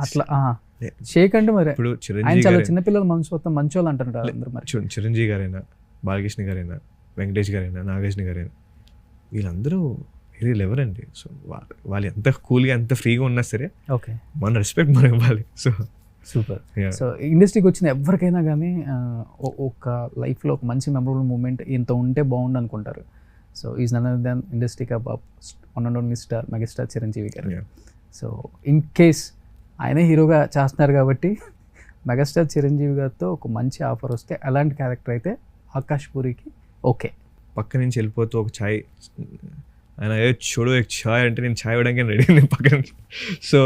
అట్లా షేక్ అంటే మరి ఇప్పుడు ఆయన చాలా చిన్నపిల్లలు మొత్తం మంచోళ్ళు అంటారు అందరూ. మరి చూడండి, చిరంజీవి గారైనా, బాలకృష్ణ గారైనా, వెంకటేష్ గారైనా, నాగార్జున గారైనా, వీళ్ళందరూ వెరీ లెవెల్ అండి. సో వాళ్ళు ఎంత కూల్గా ఎంత ఫ్రీగా ఉన్నా సరే ఓకే, మన రెస్పెక్ట్ మనం ఇవ్వాలి. So super. సో ఇండస్ట్రీకి వచ్చిన ఎవరికైనా కానీ ఒక లైఫ్లో ఒక మంచి మెమరబుల్ మూమెంట్ ఇంత ఉంటే బాగుండు అనుకుంటారు. So is none other than industry కబాబ్ one and only star megastar Chiranjeevi గారు. సో ఇన్ కేస్ ఆయనే హీరోగా చేస్తున్నారు కాబట్టి మెగాస్టార్ చిరంజీవి గారితో ఒక మంచి ఆఫర్ వస్తే ఎలాంటి క్యారెక్టర్ అయితే ఆకాష్ పూరికి ఓకే. పక్క నుంచి వెళ్ళిపోతూ ఒక ఛాయ్, ఆయన చూడు ఛాయ్ అంటే నేను ఛాయ్ ఇవ్వడానికి రెడీ నేను పక్కన. సో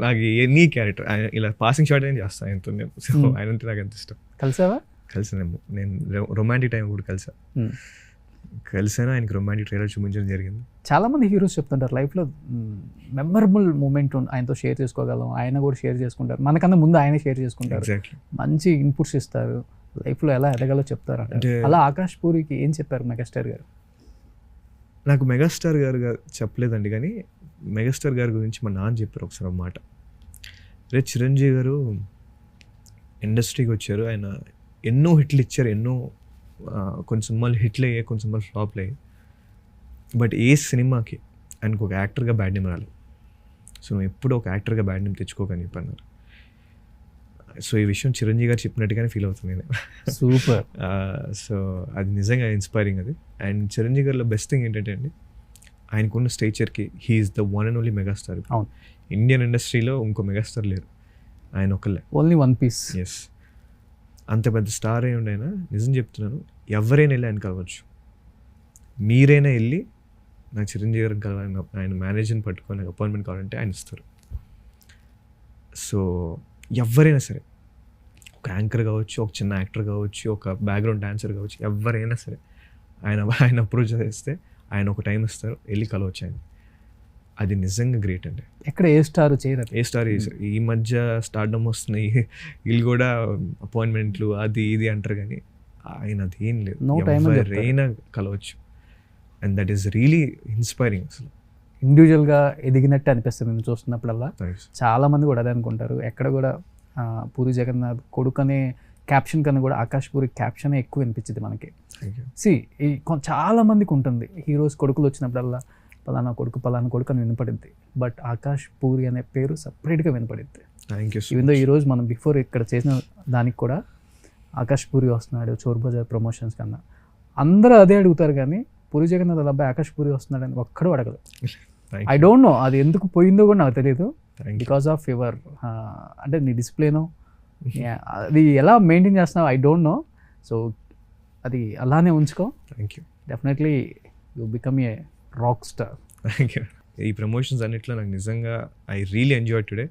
నాకు ఎనీ క్యారెక్టర్ ఆయన ఇలా పాసింగ్ షాట్ ఏం చేస్తాను ఆయనతో నేను. సో ఆయన అంటే నాకు ఎంత ఇష్టం. కలిసానేమో నేను రొమాంటిక్ టైం కూడా కలిసాను. ఆయనకి రొమాంటిక్ ట్రైలర్ చూపించడం జరిగింది. చాలా మంది హీరోస్ చెప్తుంటారు లైఫ్లో మెమరబుల్ మూమెంట్ ఆయనతో షేర్ చేసుకోగలం, ఆయన కూడా షేర్ చేసుకుంటారు, మనకన్నా ముందు ఆయన షేర్ చేసుకుంటారు, మంచి ఇన్పుట్స్ ఇస్తారు, లైఫ్లో ఎలా ఎదగాలో చెప్తారు. అంటే అలా ఆకాష్ పూరికి ఏం చెప్పారు మెగాస్టార్ గారు? నాకు మెగాస్టార్ గారు చెప్పలేదండి, కానీ మెగాస్టార్ గారి గురించి మా నాన్న చెప్పారు ఒకసారి ఒక మాట. రే చిరంజీవి గారు ఇండస్ట్రీకి వచ్చారు, ఆయన ఎన్నో హిట్లు ఇచ్చారు, ఎన్నో కొన్ని సినిమాలు హిట్లు అయ్యాయి, కొన్ని సినిమాలు ఫ్లాప్లు అయ్యాయి, బట్ ఏ సినిమాకి ఆయనకు ఒక యాక్టర్గా బ్యాడ్ నేమ్ రాలేదు. సో నువ్వు ఎప్పుడు ఒక యాక్టర్గా బ్యాడ్ నేమ్ తెచ్చుకోకని చెప్పన్నారు. సో ఈ విషయం చిరంజీవి గారు చెప్పినట్టుగానే ఫీల్ అవుతుంది నేను. సూపర్. సో అది నిజంగా ఇన్స్పైరింగ్ అది. అండ్ చిరంజీవి గారిలో బెస్ట్ థింగ్ ఏంటంటే అండి, ఆయనకున్న స్టేచర్కి he's the one and only megastar. అవును, ఇండియన్ ఇండస్ట్రీలో ఇంకో మెగాస్టార్ లేరు, ఆయన ఒకళ్ళే, ఓన్లీ వన్ పీస్. ఎస్, అంత పెద్ద స్టార్ అయి ఉండి ఆయన, నిజం చెప్తున్నాను, ఎవరైనా వెళ్ళి ఆయన కలవచ్చు. మీరైనా వెళ్ళి నాకు చిరంజీవి గారిని కలవాలని, ఆయన మేనేజర్ని పట్టుకొని నాకు అపాయింట్మెంట్ కావాలంటే ఆయన ఇస్తారు. సో ఎవరైనా సరే, ఒక యాంకర్ కావచ్చు, ఒక చిన్న యాక్టర్ కావచ్చు, ఒక బ్యాక్గ్రౌండ్ డాన్సర్ కావచ్చు, ఎవరైనా సరే ఆయన అప్రోచ్ చేస్తే ఆయన ఒక టైం ఇస్తారు, వెళ్ళి కలవచ్చు ఆయన. అది నిజంగా గ్రేట్ అండి. ఎక్కడ ఏ స్టార్ చేయరు, ఏ స్టార్ ఈ మధ్య స్టార్డమ్ వస్తున్నాయి, వీళ్ళు కూడా అపాయింట్మెంట్లు అది ఇది అంటారు, కానీ ఆయన అది ఏం లేదు, ఎవరైనా కలవచ్చు. And that is really inspiring. అసలు ఇండివిజువల్గా ఎదిగినట్టు అనిపిస్తుంది నేను చూస్తున్నప్పుడల్లా. చాలా మంది కూడా అదే అనుకుంటారు. ఎక్కడ కూడా పూరి జగన్నాథ్ కొడుకు అనే క్యాప్షన్ కన్నా కూడా ఆకాష్ పూరి క్యాప్షనే ఎక్కువ అనిపించింది మనకి. చాలా మందికి ఉంటుంది, హీరోస్ కొడుకులు వచ్చినప్పుడల్లా పలానా కొడుకు అని వినపడింది, బట్ ఆకాష్ పూరి అనే పేరు సపరేట్గా వినపడింది. ఈవెన్ దో ఈరోజు మనం బిఫోర్ ఇక్కడ చేసిన దానికి కూడా ఆకాష్ పూరి వస్తున్నాడు చోర్ బజార్ ప్రమోషన్స్ కన్నా, అందరూ అదే అడుగుతారు, కానీ పూరి జగన్నాథ్ వాళ్ళ అబ్బాయి ఆకాష్ పూరి వస్తున్నాడు అని ఒక్కడూ అడగదు. ఐ డోంట్ నో అది ఎందుకు పోయిందో కూడా నాకు తెలియదు. బికాస్ ఆఫ్ యువర్ అంటే నీ డిసిప్లిన్, అది ఎలా మెయింటైన్ చేస్తున్నావు ఐ డోంట్ నో. సో అది అలానే ఉంచుకో. Definitely you become a rock star. Thank you. ఈ ప్రమోషన్స్ అన్నిట్లో నాకు నిజంగా I really enjoy today.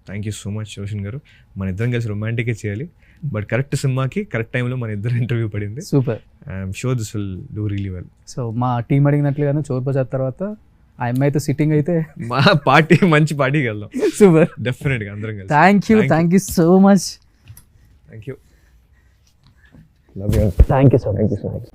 Thank you so much Roshan గారు. మన ఇద్దరం కలిసి రొమాంటికే చేయాలి, బట్ కరెక్ట్ సినిమాకి కరెక్ట్ టైంలో మన ఇద్దరు ఇంటర్వ్యూ పడింది. Super. I'm sure this will do really well. So మా టీం అడిగినట్లుగానే చోర్ బజార్ తర్వాత ఆ అమ్మాయితో సిట్టింగ్ అయితే మా పార్టీ మంచి పార్టీకి వెళ్దాం సూపర్. డెఫినెట్గా అందరం కలిసి. Thank you so much. Thank you. Love you. Thank you so much. Thank you so much.